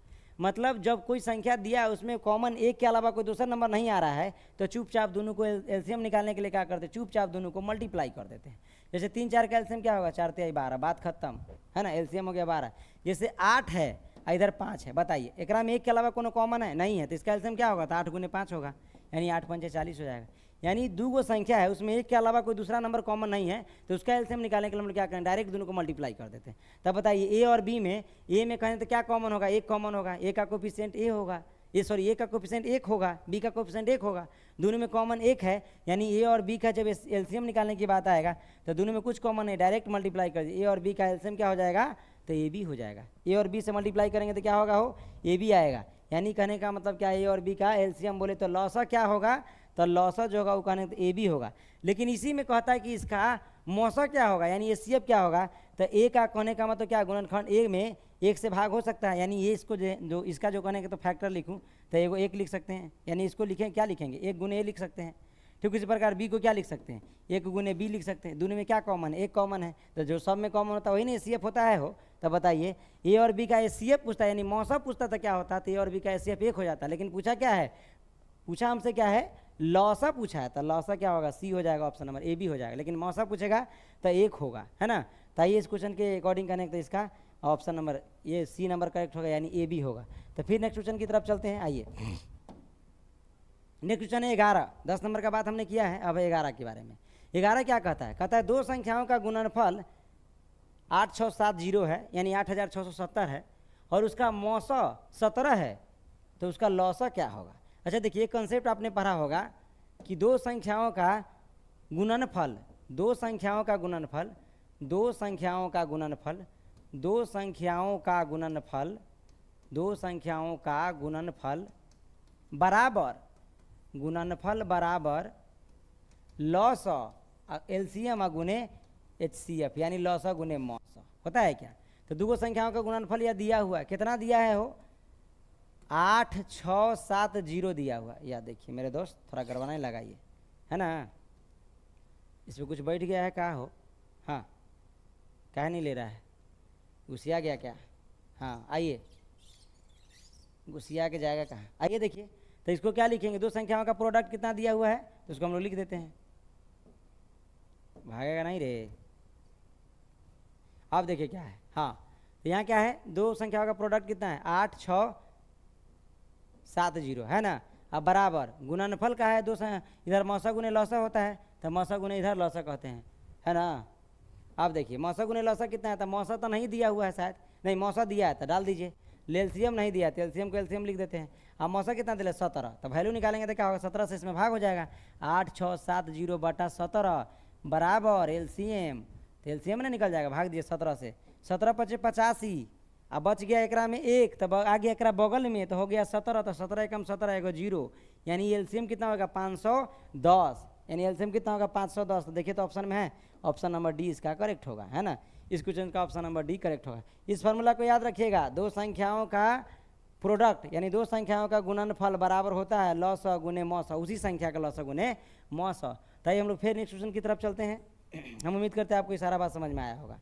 मतलब जब कोई संख्या दिया है उसमें कॉमन एक के अलावा कोई दूसरा नंबर नहीं आ रहा है, तो चुपचाप दोनों को एलसीएम निकालने के लिए क्या करते हैं? चुपचाप दोनों को मल्टीप्लाई कर देते हैं। जैसे 3 4 का एलसीएम क्या होगा? 4 3 12, बात खत्म, है ना, एलसीएम हो गया 12। जैसे 8 है, इधर 5 है, बताइए एकरा में एक के अलावा कोनो कॉमन है? नहीं है, तो इसका एलसीएम क्या होगा? तो 8 गुने 5 होगा, यानी 8 पंचे 40 हो जाएगा। यानी 2 गो संख्या है उसमें एक के अलावा कोई दूसरा नंबर कॉमन नहीं है, तो उसका एलसीएम निकालने के लिए हम क्या करें? डायरेक्ट दोनों को मल्टीप्लाई कर देते हैं। तब बताइए ए और बी में, ए में कहें तो क्या कॉमन होगा? एक कॉमन होगा, ए का कोफिशिएंट ए होगा, ए सॉरी ए का कोफिशिएंट 1 होगा, बी का कोफिशिएंट 1 होगा, दोनों में कॉमन 1 है, यानी ए और बी का जब एलसीएम निकालने की बात आएगा तो दोनों में कुछ कॉमन है, डायरेक्ट मल्टीप्लाई कर दिए, ए और बी का एलसीएम क्या हो जाएगा? तो ए बी हो जाएगा। ए और बी से मल्टीप्लाई करेंगे तो क्या होगा? हो ए बी आएगा। यानी कहने का मतलब क्या, ए और बी का एलसीएम बोले तो लॉसा क्या होगा? तो लॉसा जो होगा वो कहने तो ए बी होगा। लेकिन इसी में कहता है कि इसका मौसा क्या होगा, यानी एचसीएफ क्या होगा? तो ए का कहने का मतलब क्या, गुणनखंड ए में 1 से भाग हो सकता है, यानी ये इसको जो इसका जो कहने का तो फैक्टर लिखूँ तो एगो 1 लिख सकते हैं, यानी इसको लिखें क्या लिखेंगे? 1 गुने ए लिख सकते हैं। ठीक इसी प्रकार बी को क्या लिख सकते हैं? 1 गुने बी लिख सकते हैं। दोनों में क्या कॉमन है? 1 कॉमन है, तो जो सब में कॉमन होता है वही ना एचसीएफ होता है। हो तो बताइए ए और बी का एचसीएफ पूछता है, यानी मौसा पूछता तो क्या होता? तो ए और बी का एचसीएफ 1 हो जाता। लेकिन पूछा क्या है? पूछा हमसे क्या है? लॉसा पूछा है, तो लॉसा क्या होगा? सी हो जाएगा, ऑप्शन नंबर ए बी हो जाएगा। लेकिन मौसा पूछेगा तो 1 होगा, है ना। तो ये इस क्वेश्चन के अकॉर्डिंग करें तो इसका ऑप्शन नंबर ये सी नंबर करेक्ट होगा, यानी ए बी होगा। तो फिर नेक्स्ट क्वेश्चन की तरफ चलते हैं। आइए नेक्स्ट क्वेश्चन है 11। 10 नंबर का बात हमने किया है, अब 11 के बारे में। 11 क्या कहता है? कहता है 2 संख्याओं का गुणनफल 8670 है, यानी 8670 है, और उसका मौसा 17 है, तो उसका लौसा क्या होगा? अच्छा देखिए, एक कंसेप्ट आपने पढ़ा होगा कि 2 संख्याओं का गुणनफल, 2 संख्याओं का गुणनफल, 2 संख्याओं का गुणनफल, 2 संख्याओं का गुणनफल, 2 संख्याओं का गुणनफल बराबर, गुणनफल बराबर लॉसा एलसीएम गुने एचसीएफ, यानी लॉसा गुने मौसा होता है क्या? तो 2 संख्याओं का गुणनफल यह दिया हुआ है, कितना दिया है? हो 8670 दिया हुआ। या देखिए मेरे दोस्त, थोड़ा गड़बड़ाने लगाइए, है ना, इसमें कुछ बैठ गया है क्या? हो हाँ, कह नहीं ले रहा है, घुसिया गया क्या? हाँ आइए, घुसिया के जाएगा कहाँ? आइए देखिए, तो इसको क्या लिखेंगे? 2 संख्याओं का प्रोडक्ट कितना दिया हुआ है, तो उसको हम लोग लिख देते हैं। भागेगा नहीं रे। अब देखिए क्या है, हाँ, तो यहाँ क्या है? 2 संख्याओं का प्रोडक्ट कितना है? 8670, है ना। अब बराबर गुणनफल का है 2, इधर मौसा गुने लौसा होता है, तो मौसा गुने इधर लौसा कहते हैं, है ना। अब देखिए मौसा गुने लौसा कितना है? तो मौसा तो नहीं दिया हुआ है शायद, नहीं मौसा दिया है तो डाल दीजिए। एलसीएम नहीं दिया तो एलसीएम को एलसीएम लिख देते हैं। अब मौसा कितना दिला? 17, तो वैल्यू निकालेंगे तो क्या होगा? 17 से इसमें भाग हो जाएगा, 8670 बटा 17 बराबर एलसीएम, तो एलसीएम ना निकल जाएगा, भाग दिए 17 से, 17 पचे 85, अब बच गया एकरा में 1, तब आ गया एकरा बगल में, तो हो गया 17, तो 17 एकम 17 एगो 0, यानी एलसीएम कितना होगा? 510, यानी एलसीएम कितना होगा 510। तो देखिए तो ऑप्शन में है, ऑप्शन नंबर डी इसका करेक्ट होगा, है ना। इस क्वेश्चन का ऑप्शन नंबर डी करेक्ट होगा। इस फॉर्मूला को याद रखिएगा, दो संख्याओं का प्रोडक्ट यानी दो संख्याओं का गुणनफल बराबर होता है लॉस गुने मॉस, उसी संख्या का लॉस गुने मॉस। तो हम लोग फिर नेक्स्ट क्वेश्चन की तरफ चलते हैं। हम उम्मीद करते हैं आपको ये सारा बात समझ में आया होगा।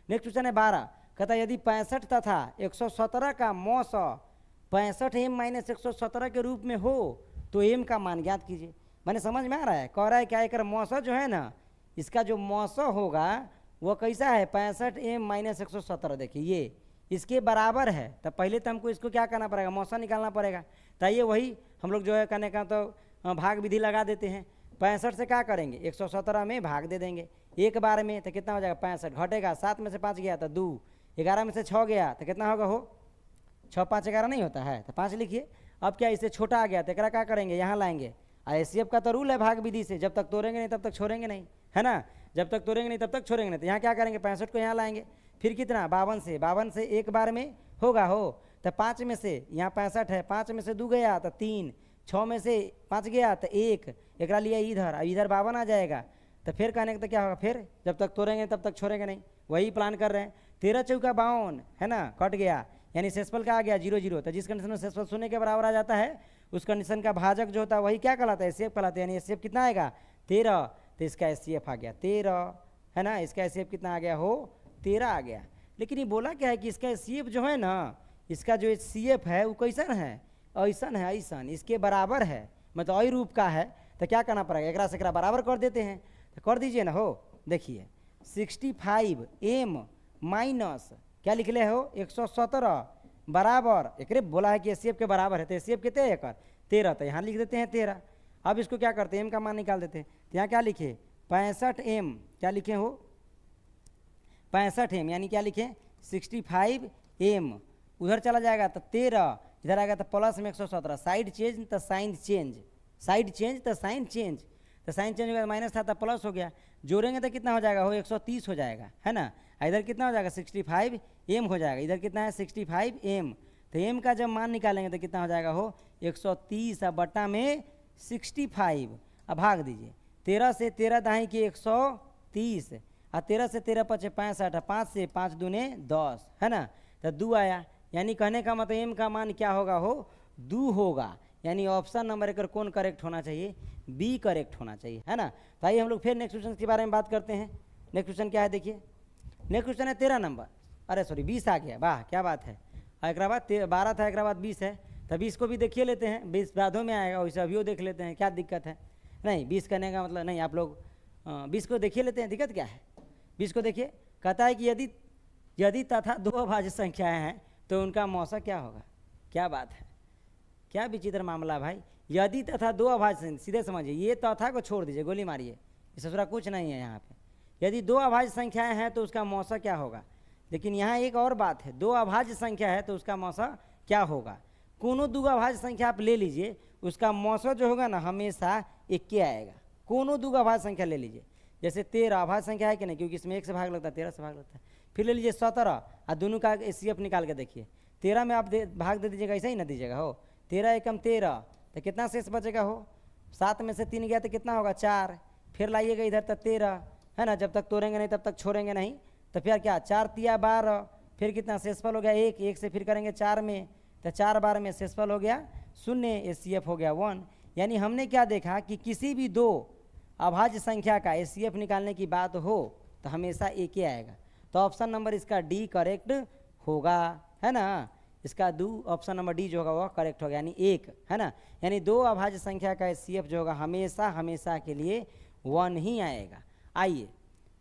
नेक्स्ट क्वेश्चन है 12, कहता है यदि 65 तथा 117 का मॉस 65m माइनस 117 के रूप में हो तो m का मान ज्ञात कीजिए। मैंने समझ में आ रहा है, कह रहा है क्या एक मौसा जो है ना, इसका जो मौसा होगा वो कैसा है 65m माइनस 117। देखिए ये इसके बराबर है, तो पहले तो हमको इसको क्या करना पड़ेगा, मौसा निकालना पड़ेगा। तो ये वही हम लोग जो है करने का तो भाग विधि लगा देते हैं। 65 से क्या करेंगे 117 में भाग दे देंगे एक बार में, तो कितना हो जाएगा 65 घटेगा, 7 में से 5 गया तो 2, 11 में से 6 गया तो कितना होगा हो 6 5 11 नहीं होता है, तो 5 लिखिए। अब क्या इससे छोटा आ गया तो क्या करेंगे यहाँ लाएंगे। एचसीएफ का तो रूल है भाग विधि से, जब तक तोड़ेंगे नहीं तब तक छोड़ेंगे नहीं, है ना, जब तक तोड़ेंगे नहीं तब तक छोड़ेंगे नहीं। तो यहाँ क्या करेंगे 65 को यहाँ लाएंगे, फिर कितना 52 से एक बार में होगा हो, तो 5 में से यहाँ 65 है, 5 में से 2 गया तो 3, 6 में से 5 गया तो 1, एक लिया इधर, अब इधर 52 आ जाएगा। तो फिर कहने का तो क्या होगा, फिर जब तक तोड़ेंगे तब तक छोड़ेंगे नहीं, वही प्लान कर रहे हैं। 13 चौका 52 है ना, कट गया, यानी शेषफल का आ गया 0 0। तो जिस कंडीशन में शेषफल शून्य के बराबर आ जाता है उस कंडीशन का भाजक जो होता है वही क्या कहलाता है, एचसीएफ कहलाता है। यानी एचसीएफ कितना आएगा 13, तो इसका एचसीएफ आ गया 13, है ना। इसका एचसीएफ कितना आ गया हो 13 आ गया। लेकिन ये बोला क्या है कि इसका एचसीएफ जो है ना, इसका जो एचसीएफ है वो कैसन है, ऐसन है, ऐसन इसके बराबर है, मतलब अई रूप का है। तो क्या करना पड़ेगा, एकरा से एकरा बराबर कर देते हैं, तो कर दीजिए ना हो। देखिए 65m माइनस क्या लिख ले हो 117 बराबर, एक बोला है कि एचसीएफ के बराबर है, तो एचसीएफ कितने है 13, तो यहाँ लिख देते हैं 13। अब इसको क्या करते हैं m का मान निकाल देते हैं, तो यहाँ क्या लिखे 65m, क्या लिखे हो 65m, यानी क्या लिखे 65m, उधर चला जाएगा तो 13, इधर आएगा तो प्लस में 117, साइड चेंज तो साइन चेंज, साइड चेंज तो साइन चेंज, तो साइन चेंज हो गया, माइनस था तो प्लस हो गया, जोड़ेंगे तो कितना हो जाएगा हो 130 हो जाएगा, है ना। इधर कितना हो जाएगा 65m हो जाएगा, इधर कितना है 65m, तो m का जब मान निकालेंगे तो कितना हो जाएगा हो 130 बटा में 65। अब भाग दीजिए, 13 से 13 दाएँ की 130, और 13 से 13 पचे 65, 5 से 5 दूने 10, है ना, तो 2 आया। यानी कहने का मतलब m का मान क्या होगा हो 2 होगा। यानी ऑप्शन नंबर एक कौन करेक्ट होना चाहिए, बी करेक्ट होना चाहिए, है ना। तो आइए हम लोग फिर नेक्स्ट क्वेश्चन के बारे में बात करते हैं। नेक्स्ट क्वेश्चन क्या है, देखिए नेक्स्ट क्वेश्चन है 13 नंबर, अरे सॉरी 20 आ गया, वाह क्या बात है। एक बाद 12 था, एक बाद 20 है, तो 20 को भी देखिए लेते हैं, 20 बादों में आएगा, वैसे अभी देख लेते हैं क्या दिक्कत है। नहीं 20 करने का मतलब नहीं, आप लोग 20 को देखिए लेते हैं, दिक्कत क्या है। 20 को देखिए, कहता है कि यदि तथा 2 अभाज्य संख्याएँ हैं तो उनका मौसा क्या होगा। क्या बात है, क्या विचित्र मामला भाई। यदि तथा 2 अभाज्य, सीधे समझिए, ये तथा को छोड़ दीजिए, गोली मारिए, इससे दूसरा कुछ नहीं है यहाँ पे। यदि 2 अभाज्य संख्याएं हैं तो उसका मौसा क्या होगा। लेकिन यहाँ एक और बात है, 2 अभाज्य संख्या है तो उसका मौसा क्या होगा। कोनो 2 अभाज्य संख्या आप ले लीजिए, उसका मौसा जो होगा ना हमेशा 1 आएगा। कोनो 2 अभाज्य संख्या ले लीजिए, जैसे 13 अभाज्य संख्या है कि नहीं, क्योंकि इसमें 1 से भाग लगता है, 13 से भाग लगता है। फिर ले लीजिए 17, और दोनों का एचसीएफ निकाल के देखिए, 13 में आप भाग दे दीजिएगा, ऐसा ही ना दीजिएगा हो, 13 एकम 13, तो कितना शेष बचेगा हो 7 में से 3 गया तो कितना होगा 4, फिर लाइएगा इधर तक 13, है ना, जब तक तोड़ेंगे नहीं तब तक छोड़ेंगे नहीं। तो फिर क्या 4 तिया 12, फिर कितना शेषफल हो गया 1, 1 से फिर करेंगे 4 में, तो 4 बार में शेषफल हो गया 0, एचसीएफ हो गया 1। यानी हमने क्या देखा कि किसी भी 2 अभाज्य संख्या का एचसीएफ निकालने की बात हो तो हमेशा 1 आएगा। तो ऑप्शन नंबर इसका डी करेक्ट होगा, है ना। इसका ऑप्शन नंबर डी जो होगा वह करेक्ट होगा, यानी 1, है ना। यानी 2 अभाज्य संख्या का एचसीएफ जो होगा हमेशा के लिए 1 ही आएगा। आइए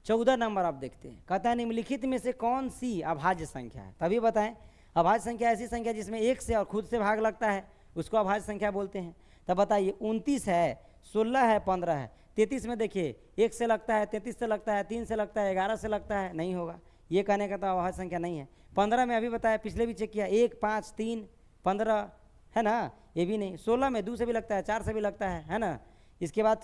14 नंबर आप देखते हैं, कहता है निम्नलिखित में से कौन सी अभाज्य संख्या है, तभी बताएं। अभाज्य संख्या ऐसी संख्या जिसमें 1 से और खुद से भाग लगता है उसको अभाज्य संख्या बोलते हैं। तब बताइए 29 है, 16 है, 15 है। 33 में देखिए 1 से लगता है, 33 से लगता है, 3 से लगता है, 11 से लगता है, नहीं होगा, ये कहने का तो अभाज्य संख्या नहीं है। 15 में अभी बताया, पिछले भी चेक किया, 1, 5, 3, 15, है ना, ये भी नहीं। 16 में 2 से भी लगता है, 4 से भी लगता है ना। इसके बाद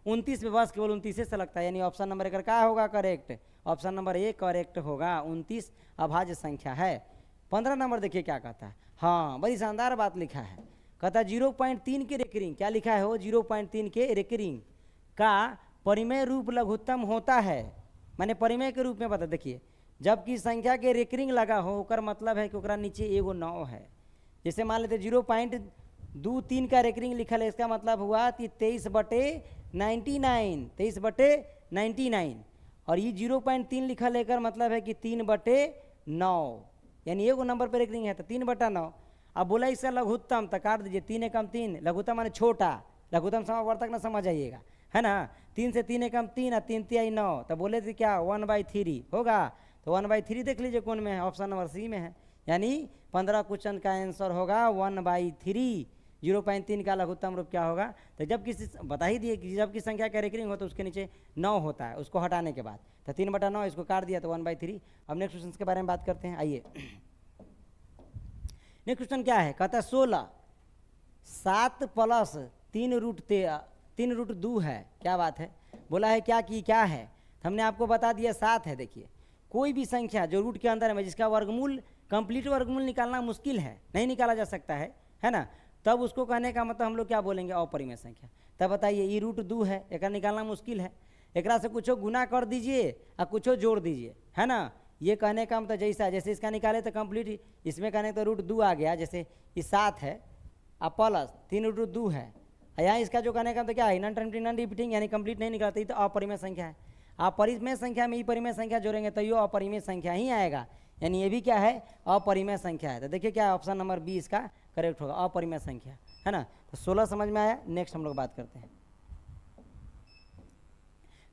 29 में बस केवल 29 से लगता है, यानी ऑप्शन नंबर 1 क्या होगा करेक्ट, ऑप्शन नंबर 1 करेक्ट होगा। 29 अभाज्य संख्या है। 15 नंबर देखिए क्या कहता है, हाँ बड़ी शानदार बात लिखा है, कहता है 0.3 के रेकरिंग, क्या लिखा है हो 0.3 के रेकरिंग का परिमेय रूप लघुत्तम होता है, माने परिमेय के रूप में बता। देखिए जबकि संख्या के रेकरिंग लगा हो ओकर मतलब है कि ओकरा नीचे एगो 9 है। जैसे मान लेते 0.23 का रेकरिंग लिखल है, इसका मतलब हुआ कि 23/99, 23/99। और ये 0.3 लिखल है, एकर मतलब है कि 3/9, यानी एगो नंबर पर रेकरिंग है तो 3/9। अब बोला इसका लघुत्तम तो काट दीजिए, 3 एकम 3, लघुत्तम माने छोटा, लघुत्तम समावर्तक ना समझ आइएगा, है ना। 3 से 3 एकम 3 और 3 तिहाई 9, तो बोले थे क्या 1/3 होगा, तो 1/3 देख लीजिए कौन में है, ऑप्शन नंबर सी में है। यानी 15 क्वेश्चन का आंसर होगा 1/3। 0.3 का लघुत्तम रूप क्या होगा, तो जब किसी बता ही दिए कि जब की संख्या का रेकरिंग हो तो उसके नीचे 9 होता है, उसको हटाने के बाद तो 3/9, इसको काट दिया तो 1/3। अब नेक्स्ट क्वेश्चन के बारे में बात करते हैं, आइए। नेक्स्ट क्वेश्चन क्या है, कहता है 16 7 प्लस 3√2 है, क्या बात है, बोला है क्या कि क्या है, हमने आपको बता दिया 7 है। देखिए कोई भी संख्या जो रूट के अंदर में जिसका वर्गमूल कंप्लीट वर्गमूल निकालना मुश्किल है, नहीं निकाला जा सकता है ना, तब उसको कहने का मतलब हम लोग क्या बोलेंगे, अपरिमेय संख्या। तब बताइए ये √2 है, एक निकालना मुश्किल है, एकरा से कुछो गुना कर दीजिए और कुछो जोड़ दीजिए, है ना। ये कहने का मतलब जैसा जैसे इसका निकाले तो कंप्लीट, इसमें कहने तो √2 आ गया, जैसे ये 7 है और प्लस 3√2 है, यहाँ इसका जो कहने का मतलब क्या है, नॉन रिपीटिंग, यानी कंप्लीट नहीं निकालती, तो अपरिमेय संख्या है। अपरिमेय संख्या में ही परिमेय संख्या जोड़ेंगे तो ये अपरिमेय संख्या ही आएगा, यानी ये भी क्या है, अपरिमेय संख्या है। तो देखिए क्या ऑप्शन नंबर बी इसका करेक्ट होगा, अपरिमेय संख्या, है ना। तो 16 समझ में आया। नेक्स्ट हम लोग बात करते हैं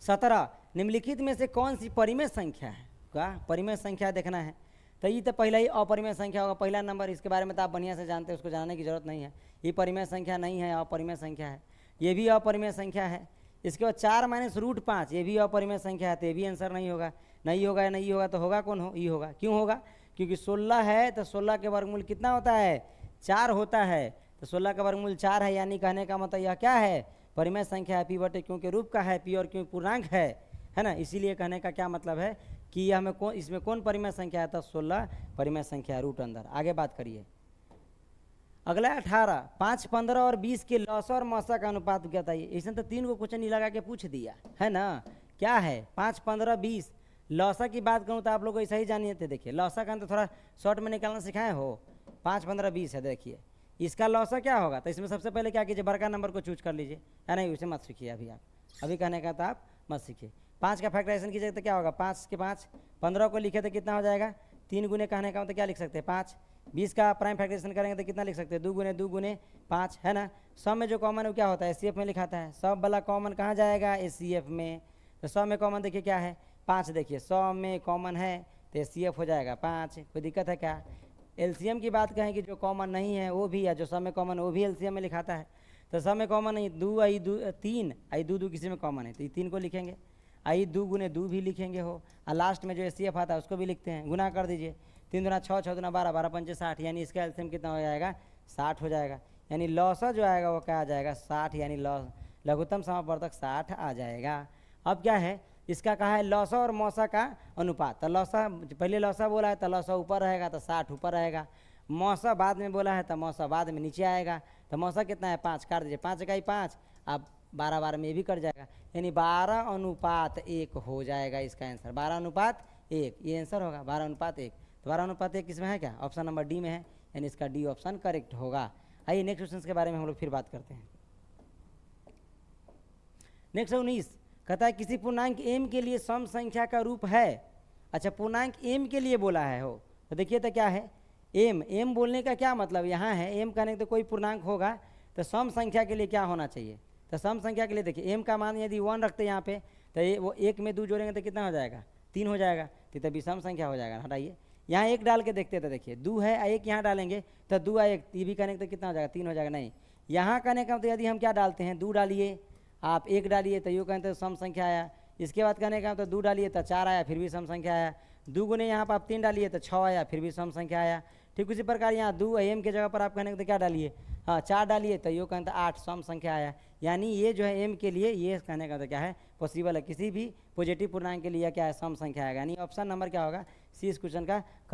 17 निम्नलिखित में से कौन सी परिमेय संख्या है, क्या परिमेय संख्या देखना है। तो ये तो पहला ही अपरिमेय संख्या होगा, पहला नंबर, इसके बारे में तो आप बढ़िया से जानते हैं, उसको जानने की जरूरत नहीं है। ये परिमेय संख्या नहीं है, अपरिमेय संख्या है। ये भी अपरिमेय संख्या है। इसके बाद 4 - √5, ये भी अपरिमेय संख्या है, तो ये भी आंसर नहीं होगा। नहीं होगा, नहीं होगा तो होगा कौन हो, ये होगा। क्यों होगा, क्योंकि 16 है तो 16 के वर्गमूल कितना होता है, 4 होता है, तो 16 का वर्गमूल 4 है, यानी कहने का मतलब यह क्या है, परिमेय संख्या है। पी बटे क्योंकि रूप का है, पी और क्यों पूर्णांक है ना, इसीलिए कहने का क्या मतलब है कि यह हमें कौन, इसमें कौन परिमेय संख्या है, तो 16 परिमेय संख्या रूट अंदर। आगे बात करिए। अगला 18 5, 15 और 20 के लौसा और मौसा का अनुपात क्या बताइए। इसने तो 3 को क्वेश्चन ही लगा के पूछ दिया है ना, क्या है 5, 15, 20। लौसा की बात करूँ तो आप लोग को ऐसा ही जानिए थे। देखिए लौसा का तो थोड़ा शॉर्ट में निकालना सिखाए हो, 5, 15, 20 है। देखिए इसका लौसा क्या होगा, तो इसमें सबसे पहले क्या कीजिए, बड़का नंबर को चूज कर लीजिए, है नहीं, उसे मत सीखिए अभी, आप अभी कहने का तो आप मत सीखिए। 5 का फैक्टराइजेशन कीजिए तो क्या होगा, 5 के 5, 15 को लिखे तो कितना हो जाएगा, 3 गुने, कहने का मतलब क्या लिख सकते हैं 5। 20 का प्राइम फैक्टराइजेशन करेंगे तो कितना लिख सकते हैं, 2 गुने 2 गुने 5, है ना। सब में जो कॉमन है वो क्या होता है, एचसीएफ में लिखाता है। सब वाला कॉमन कहाँ जाएगा, एचसीएफ में। तो 100 में कॉमन देखिए क्या है, 5। देखिए 100 में कॉमन है तो एचसीएफ हो जाएगा 5, कोई दिक्कत है क्या। एलसीएम की बात कहें कि जो कॉमन नहीं है वो भी है, जो 100 में कॉमन वो भी एलसीएम में लिखाता है। तो 100 में कॉमन नहीं, 2 आई 3 आई 2 किसी में कॉमन है तो ये 3 को लिखेंगे, आई 2 गुने 2 भी लिखेंगे हो, और लास्ट में जो एचसीएफ आता है उसको भी लिखते हैं। गुना कर दीजिए, 3 दूना 6, 6 दूना 12, 12 पंचे 60, यानी इसका एलसीएम कितना हो जाएगा, 60 हो जाएगा। यानी लौसा जो आएगा वो क्या आ जाएगा, 60, यानी लघुत्तम समापवर्तक 60 आ जाएगा। अब क्या है, इसका कहा है लौसा और मौसा का अनुपात। तो लौसा पहले लौसा बोला है तो लौसा ऊपर रहेगा तो 60 ऊपर रहेगा। मौसा बाद में बोला है तो मौसा बाद में नीचे आएगा। तो मौसा कितना है, 5, काट दीजिए, 5 इकाई 5, अब 12 12 में ये भी कट जाएगा, यानी 12:1 हो जाएगा इसका आंसर। 12:1 ये आंसर होगा, 12:1। तो 12:1 किसमें है, क्या ऑप्शन नंबर डी में है, यानी इसका डी ऑप्शन करेक्ट होगा। आइए नेक्स्ट क्वेश्चन के बारे में हम लोग फिर बात करते हैं। नेक्स्ट 19 कहता है किसी पूर्णांक m के लिए सम संख्या का रूप है। अच्छा पूर्णांक m के लिए बोला है हो, तो देखिए तो क्या है m बोलने का क्या मतलब यहाँ है, m कहने तो कोई पूर्णांक होगा, तो सम संख्या के लिए क्या होना चाहिए, तो सम संख्या के लिए देखिए m का मान यदि 1 रखते हैं यहाँ पे, तो ये वो 1 में 2 जोड़ेंगे तो कितना हो जाएगा, 3 हो जाएगा, तो तभी सम संख्या हो जाएगा। हटाइए, यहाँ 1 डाल के देखते तो देखिए 2 है, 1 यहाँ डालेंगे तो 2 1, ये भी कहने तो कितना हो जाएगा, 3 हो जाएगा। नहीं, यहाँ कहने का तो यदि हम क्या डालते हैं, 2 डालिए, आप 1 डालिए तो यूँ कहते तो सम संख्या आया। इसके बाद कहने का तो 2 डालिए तो 4 आया, फिर भी सम संख्या आया। 2 गुने यहाँ पर आप 3 डालिए तो 6 आया, फिर भी सम संख्या आया। ठीक उसी प्रकार यहाँ 2 m के जगह पर आप कहने तो क्या डालिए, हाँ 4 डालिए तो यूँ कहते 8 सम संख्या आया। यानी ये जो है m के लिए ये कहने का तो क्या है, पॉसिबल है, किसी भी पॉजिटिव पूर्णांक के लिए क्या है, सम संख्या आएगा। यानी ऑप्शन नंबर क्या होगा, सी इस क्वेश्चन का